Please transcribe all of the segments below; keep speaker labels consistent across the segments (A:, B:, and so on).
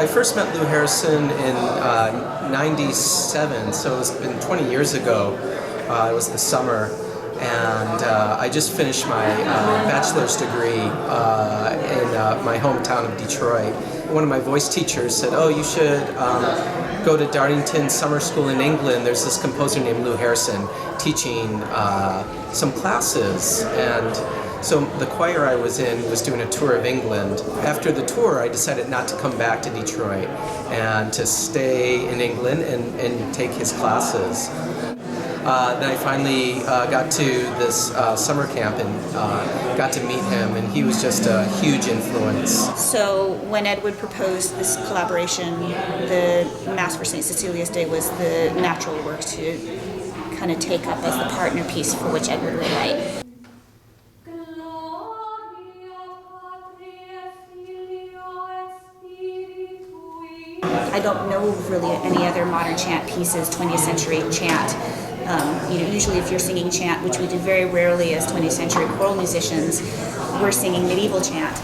A: I first met Lou Harrison in '97, so it's been 20 years ago. It was the summer, and I just finished my bachelor's degree in my hometown of Detroit. One of my voice teachers said, "Oh, you should go to Dartington Summer School in England. There's this composer named Lou Harrison teaching some classes." And so the choir I was in was doing a tour of England. After the tour, I decided not to come back to Detroit and to stay in England and take his classes. Then I finally got to this summer camp and got to meet him, and he was just a huge influence.
B: So when Edward proposed this collaboration, the Mass for St. Cecilia's Day was the natural work to kind of take up as the partner piece for which Edward would write. I don't know really any other modern chant pieces, 20th century chant. Usually if you're singing chant, which we do very rarely as 20th century choral musicians, we're singing medieval chant.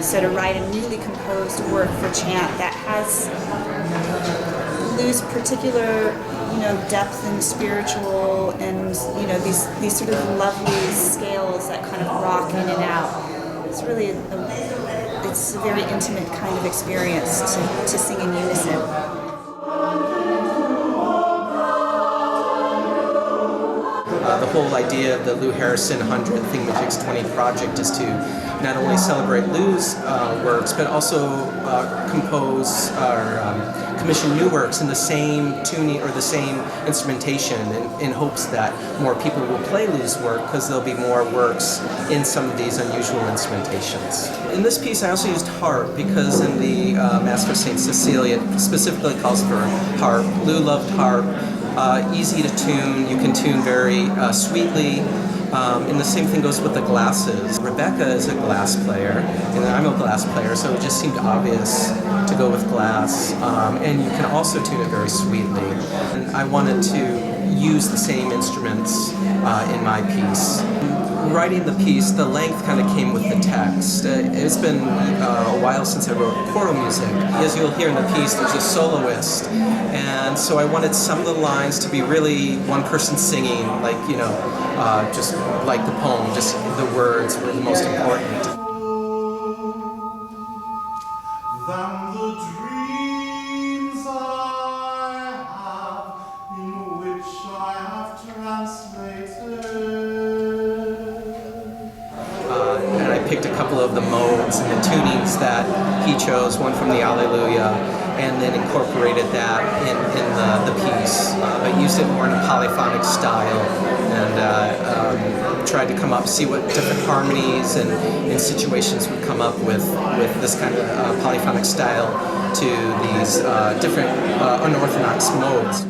B: So to write a newly composed work for chant that has Lou's particular depth and spiritual and these sort of lovely scales that kind of rock in and out. It's really it's a very intimate kind of experience to sing in unison.
A: The whole idea of the Lou Harrison 100 Thingamajigs 20 project is to not only celebrate Lou's works, but also compose or commission new works in the same tuning or the same instrumentation, in hopes that more people will play Lou's work because there'll be more works in some of these unusual instrumentations. In this piece I also used harp because in the Mass for St. Cecilia it specifically calls for harp. Lou loved harp. Easy to tune, you can tune very sweetly, and the same thing goes with the glasses. Rebecca is a glass player, and I'm a glass player, so it just seemed obvious to go with glass, and you can also tune it very sweetly. And I wanted to use the same instruments in my piece. Writing the piece, the length kind of came with the text. It's been a while since I wrote choral music. As you'll hear in the piece, there's a soloist, and so I wanted some of the lines to be really one person singing, like, just like the poem, just the words were the most important.
C: Than the dreams I have, in which I have translated.
A: And I picked a couple of the modes and the tunings that he chose, one from the Alleluia, and then incorporated that in the piece, but used it more in a polyphonic style, and tried to come up, see what different harmonies and situations would come up with this kind of polyphonic style to these different unorthodox modes.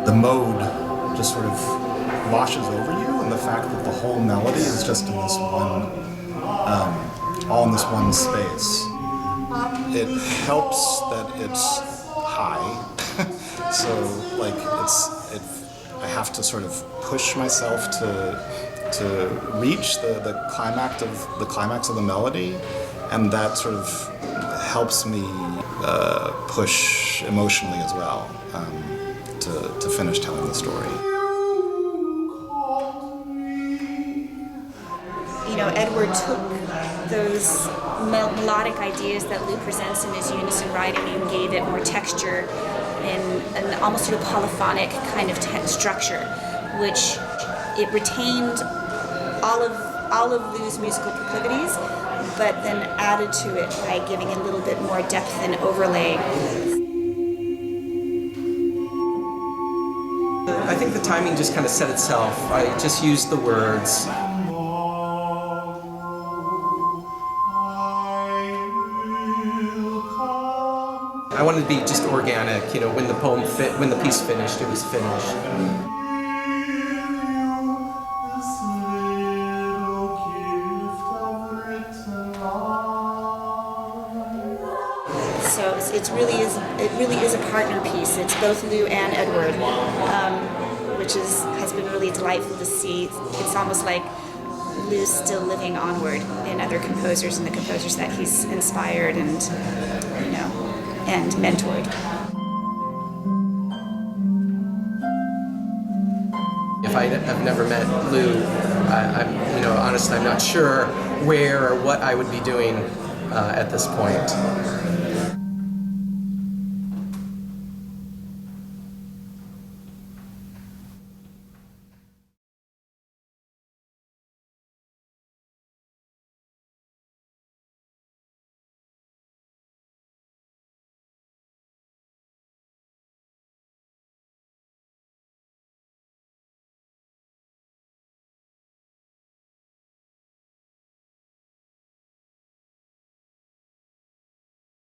D: The mode just sort of washes over you, and the fact that the whole melody is just in this one, all in this one space. It helps that it's high, so like I have to sort of push myself to reach the climax of the melody, and that sort of helps me push emotionally as well. To finish telling the story.
B: Edward took those melodic ideas that Lou presents in his unison writing and gave it more texture and an almost sort of polyphonic kind of structure, which it retained all of Lou's musical proclivities, but then added to it by giving it a little bit more depth and overlay.
A: I think the timing just kind of set itself. I just used the words. I wanted to be just organic, when the poem when the piece finished, it was finished.
B: So So it really is a partner piece. It's both Lou and Edward, which has been really delightful to see. It's almost like Lou's still living onward in other composers and the composers that he's inspired and mentored.
A: If I have never met Lou, honestly, I'm not sure where or what I would be doing at this point.